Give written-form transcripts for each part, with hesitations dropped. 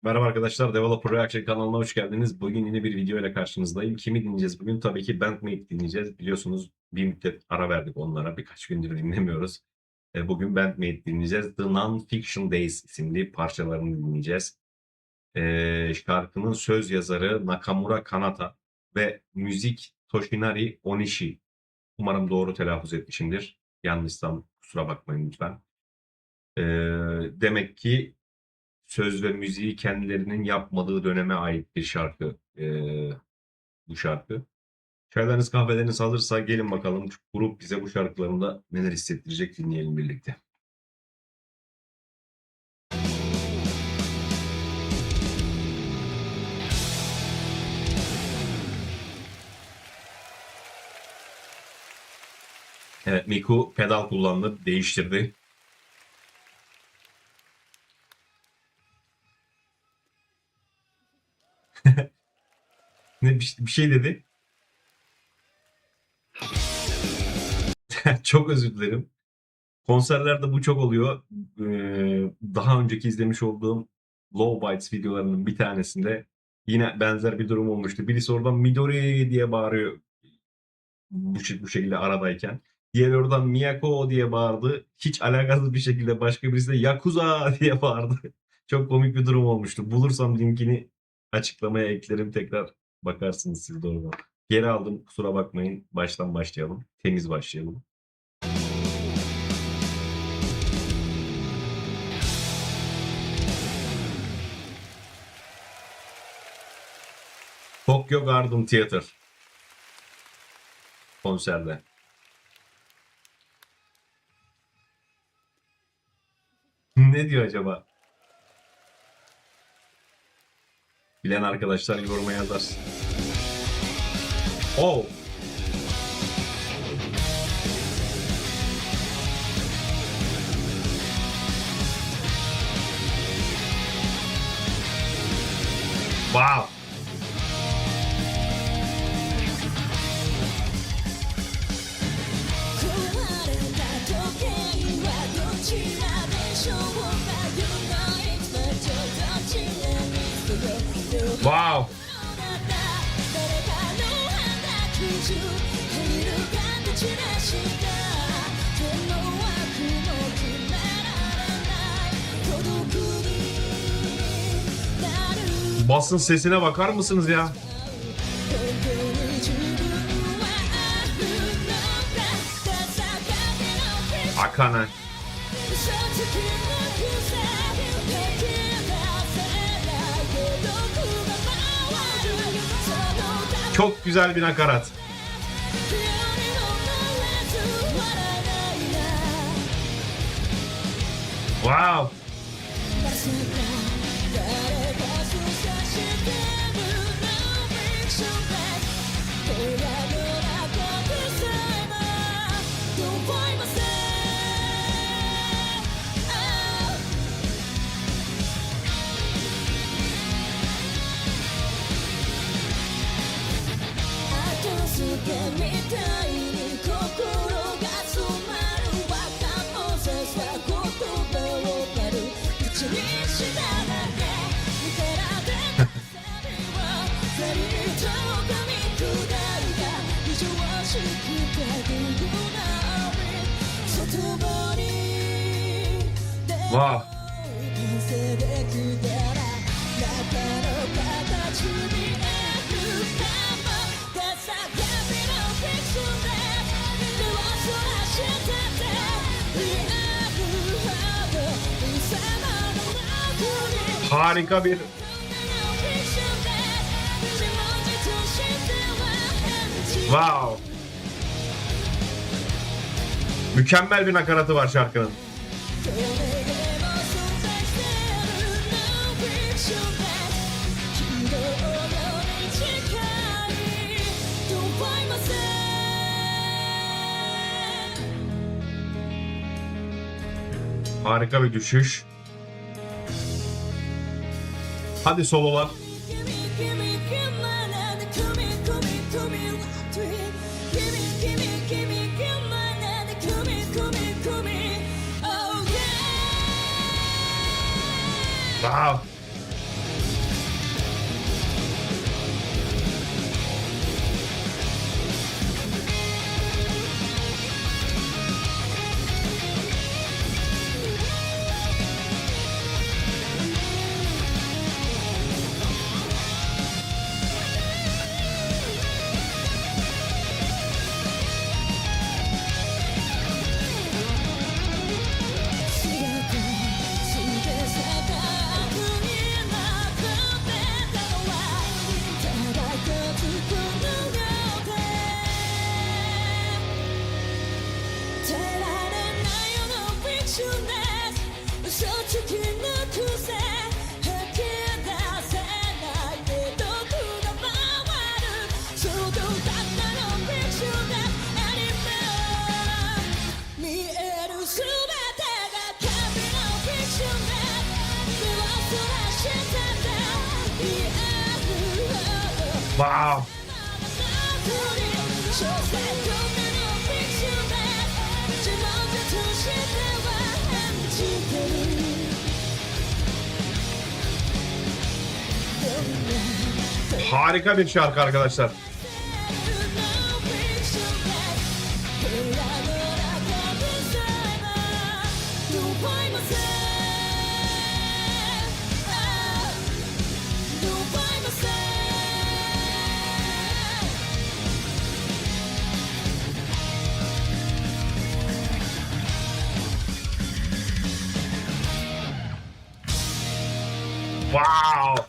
Merhaba arkadaşlar, Developer Reaction kanalına hoş geldiniz. Bugün yine bir video ile karşınızdayım. Kimi dinleyeceğiz bugün? Tabii ki Bandmate dinleyeceğiz. Biliyorsunuz bir müddet ara verdik onlara. Birkaç gündür dinlemiyoruz. Bugün Bandmate dinleyeceğiz. The Non-Fiction Days isimli parçalarını dinleyeceğiz. Şarkının söz yazarı Nakamura Kanata ve müzik Toshinari Onishi. Umarım doğru telaffuz etmişimdir. Yanlışsam kusura bakmayın lütfen. Ee, Demek ki söz ve müziği kendilerinin yapmadığı döneme ait bir şarkı bu şarkı. Çaylarınız kahveleriniz hazırsa gelin bakalım grup bize bu şarkılarında neler hissettirecek dinleyelim birlikte. Evet, Miku pedal kullandı, değiştirdi. Bir şey dedi. Çok özür dilerim. Konserlerde bu çok oluyor. Daha önceki izlemiş olduğum Low Bites videolarının bir tanesinde yine benzer bir durum olmuştu. Birisi oradan Midori diye bağırıyor bu şekilde aradayken. Diğeri oradan Miyako diye bağırdı. Hiç alakasız bir şekilde başka birisi de Yakuza diye bağırdı. Çok komik bir durum olmuştu. Bulursam linkini açıklamaya eklerim, tekrar bakarsınız siz de oradan. Geri aldım, kusura bakmayın. Baştan başlayalım. Temiz başlayalım. Tokyo Garden Theater konserde. Ne diyor acaba? Bilen arkadaşlar yoruma yazarsın. Oh! Wow! Wow! Basın sesine bakar mısınız ya? Akane. Çok güzel bir nakarat. Wow. Wow. Harika bir wow. Mükemmel bir nakaratı var şarkının. Harika bir düşüş. Hadi sololar. Wow. Wow. Harika bir şarkı arkadaşlar. Wow.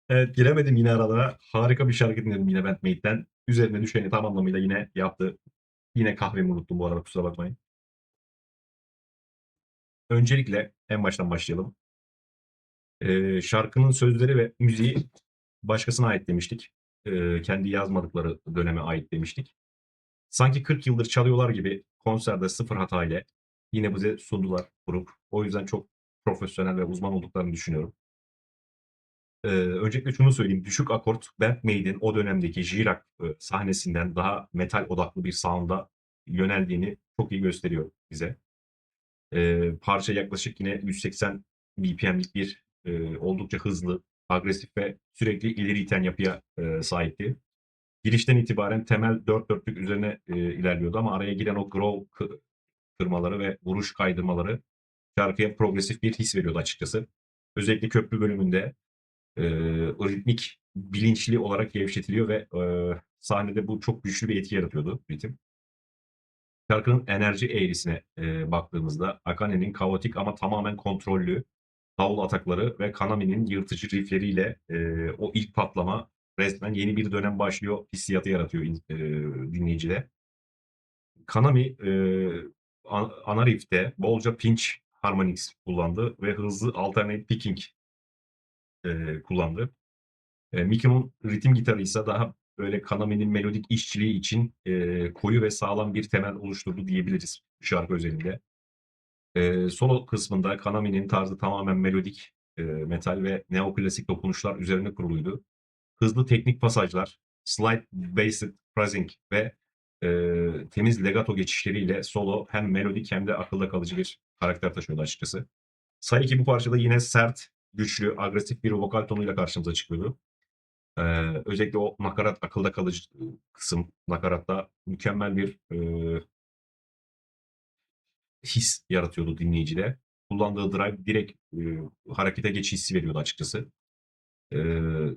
Evet, giremedim yine aralara. Harika bir şarkı dinledim yine Bandmate'den. Üzerine düşeni tam anlamıyla yine yaptı. Yine kahvemi unuttum bu arada, kusura bakmayın. Öncelikle en baştan başlayalım. Şarkının sözleri ve müziği başkasına ait demiştik. Kendi yazmadıkları döneme ait demiştik. Sanki 40 yıldır çalıyorlar gibi konserde sıfır hata ile yine bize sundular grup. O yüzden çok profesyonel ve uzman olduklarını düşünüyorum. Öncelikle şunu söyleyeyim. Düşük akort Bandmaid'in o dönemdeki J-Rock sahnesinden daha metal odaklı bir sound'a yöneldiğini çok iyi gösteriyor bize. Parça yaklaşık yine 180 BPM'lik bir oldukça hızlı, agresif ve sürekli ileri iten yapıya sahipti. Girişten itibaren temel dört dörtlük üzerine ilerliyordu ama araya giren o growl kırmaları ve vuruş kaydırmaları şarkıya progresif bir his veriyordu açıkçası. Özellikle köprü bölümünde ritmik bilinçli olarak gevşetiliyor ve sahnede bu çok güçlü bir etki yaratıyordu ritim. Şarkının enerji eğrisine baktığımızda Akane'nin kaotik ama tamamen kontrollü davul atakları ve Kanami'nin yırtıcı riffleriyle o ilk patlama resmen yeni bir dönem başlıyor hissiyatı yaratıyor dinleyicide. Kanami ana riff'te bolca pinch harmonics kullandı ve hızlı alternate picking kullandı. Mickey'nin ritim gitarı ise daha böyle Kanami'nin melodik işçiliği için koyu ve sağlam bir temel oluşturdu diyebiliriz bu şarkı özelinde. Solo kısmında Kanami'nin tarzı tamamen melodik, metal ve neoklasik dokunuşlar üzerine kuruluydu. Hızlı teknik pasajlar, slide based phrasing ve temiz legato geçişleriyle solo hem melodik hem de akılda kalıcı bir karakter taşıyordu açıkçası. Saiki bu parçada yine sert, güçlü, agresif bir vokal tonuyla karşımıza çıkıyordu. Özellikle o nakarat akılda kalıcı kısım, nakaratta mükemmel bir his yaratıyordu dinleyicide. Kullandığı drive direkt harekete geçiş hissi veriyordu açıkçası. Eee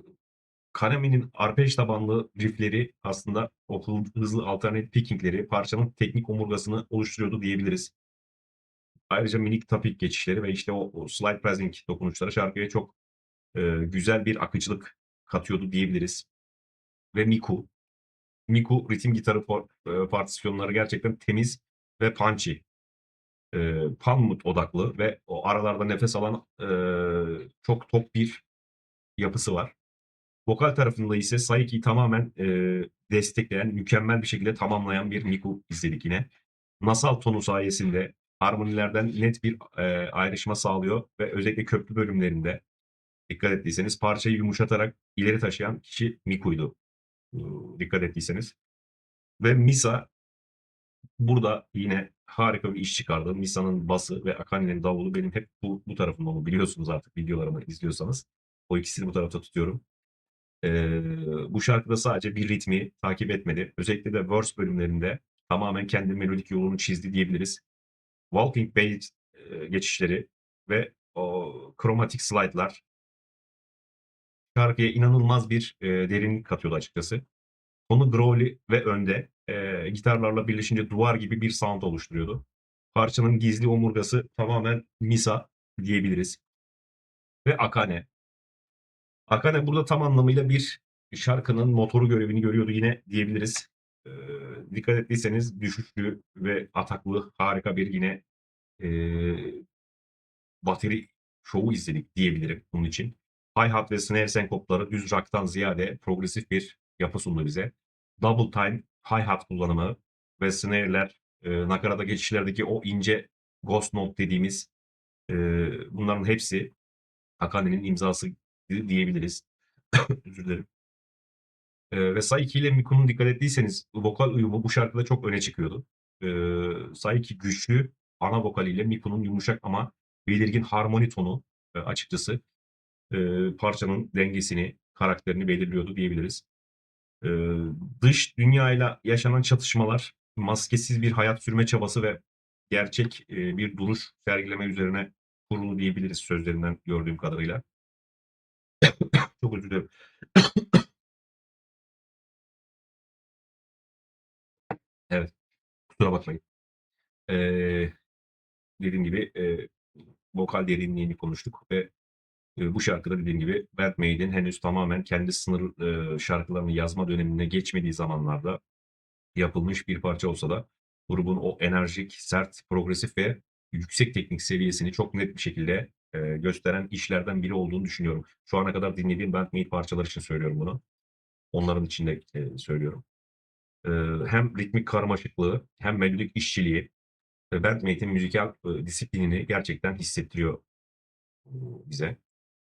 Kanami'nin arpej tabanlı riffleri aslında o hızlı alternatif pickingleri parçanın teknik omurgasını oluşturuyordu diyebiliriz. Ayrıca minik tapik geçişleri ve işte o slide phrasing dokunuşları şarkıya çok güzel bir akıcılık katıyordu diyebiliriz. Ve Miku. Miku ritim gitarı partisyonları gerçekten temiz ve punchy. Palmut odaklı ve o aralarda nefes alan çok tok bir yapısı var. Vokal tarafında ise Saiki'yi tamamen destekleyen, mükemmel bir şekilde tamamlayan bir Miku izledik yine. Nasal tonu sayesinde harmonilerden net bir ayrışma sağlıyor ve özellikle köprü bölümlerinde dikkat ettiyseniz parçayı yumuşatarak ileri taşıyan kişi Miku'ydu. Dikkat ettiyseniz. Ve Misa burada yine harika bir iş çıkardı. Misa'nın bası ve Akane'nin davulu benim hep bu tarafımda, onu biliyorsunuz artık videolarımı izliyorsanız. O ikisini bu tarafta tutuyorum. Bu şarkıda sadece bir ritmi takip etmedi. Özellikle de verse bölümlerinde tamamen kendi melodik yolunu çizdi diyebiliriz. Walking bass geçişleri ve o kromatik slide'lar şarkıya inanılmaz bir derinlik katıyordu açıkçası. Tonu growly ve önde gitarlarla birleşince duvar gibi bir sound oluşturuyordu. Parçanın gizli omurgası tamamen Misa diyebiliriz. Ve Akane. Akane burada tam anlamıyla bir şarkının motoru görevini görüyordu yine diyebiliriz. Ee, Dikkat ettiyseniz düşüşlü ve ataklı harika bir yine e, bateri şovu izledik diyebilirim bunun için. Hi-hat ve snare senkopları düz rock'tan ziyade progresif bir yapı sundu bize. Double time hi-hat kullanımı ve snare'ler, nakarata geçişlerdeki o ince ghost note dediğimiz bunların hepsi Akane'nin imzası diyebiliriz. Özür dilerim. Ve Saiki ile Miku'nun dikkat ettiyseniz vokal uyumu bu şarkıda çok öne çıkıyordu. Saiki güçlü ana vokaliyle Miku'nun yumuşak ama belirgin harmoni tonu açıkçası parçanın dengesini, karakterini belirliyordu diyebiliriz. Ee, Dış dünyayla yaşanan çatışmalar, maskesiz bir hayat sürme çabası ve gerçek bir duruş sergileme üzerine kurulu diyebiliriz sözlerinden gördüğüm kadarıyla. Çok özür dilerim. Evet, kusura bakmayın. Ee, Dediğim gibi vokal derinliğini konuştuk ve bu şarkıda dediğim gibi Band Maid'in henüz tamamen kendi sınır şarkılarını yazma dönemine geçmediği zamanlarda yapılmış bir parça olsa da grubun o enerjik, sert, progresif ve yüksek teknik seviyesini çok net bir şekilde gösteren işlerden biri olduğunu düşünüyorum. Şu ana kadar dinlediğim Bandmate parçalar için söylüyorum bunu. Onların içinde söylüyorum. E, Hem ritmik karmaşıklığı hem melodik işçiliği Bandmate'in müzikal disiplinini gerçekten hissettiriyor e, bize.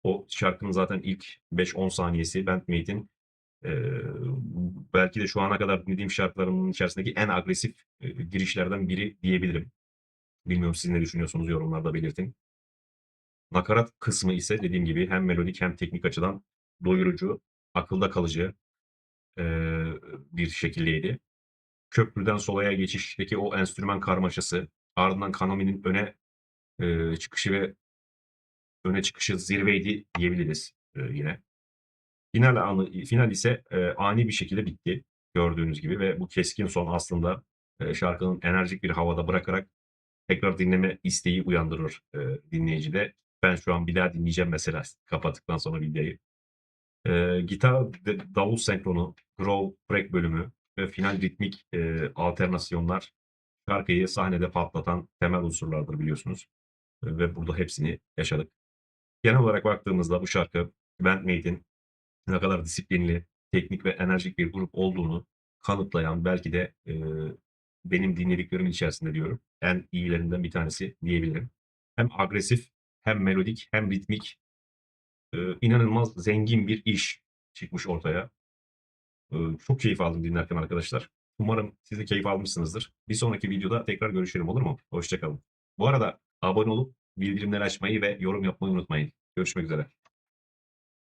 O şarkının zaten ilk 5-10 saniyesi Bandmate'in belki de şu ana kadar dinlediğim şarkılarımın içerisindeki en agresif girişlerden biri diyebilirim. Bilmiyorum siz ne düşünüyorsunuz yorumlarda belirtin. Nakarat kısmı ise dediğim gibi hem melodik hem teknik açıdan doyurucu, akılda kalıcı e, bir şekildeydi. Köprüden solaya geçişteki o enstrüman karmaşası, ardından Kanami'nin çıkışı ve öne çıkışı zirveydi diyebiliriz yine. Final ise ani bir şekilde bitti gördüğünüz gibi ve bu keskin son aslında şarkının enerjik bir havada bırakarak tekrar dinleme isteği uyandırır dinleyicide. Ben şu an bir daha dinleyeceğim mesela kapattıktan sonra videoyu. Gitar davul senkronu, groove break bölümü ve final ritmik alternasyonlar şarkıyı sahnede patlatan temel unsurlardır biliyorsunuz. Ve burada hepsini yaşadık. Genel olarak baktığımızda bu şarkı Bandmate'in ne kadar disiplinli, teknik ve enerjik bir grup olduğunu kanıtlayan belki de benim dinlediklerimin içerisinde diyorum en iyilerinden bir tanesi diyebilirim. Hem agresif hem melodik hem ritmik inanılmaz zengin bir iş çıkmış ortaya. Çok keyif aldım dinlerken arkadaşlar. Umarım siz de keyif almışsınızdır. Bir sonraki videoda tekrar görüşelim olur mu? Hoşça kalın. Bu arada abone olup bildirimleri açmayı ve yorum yapmayı unutmayın. Görüşmek üzere.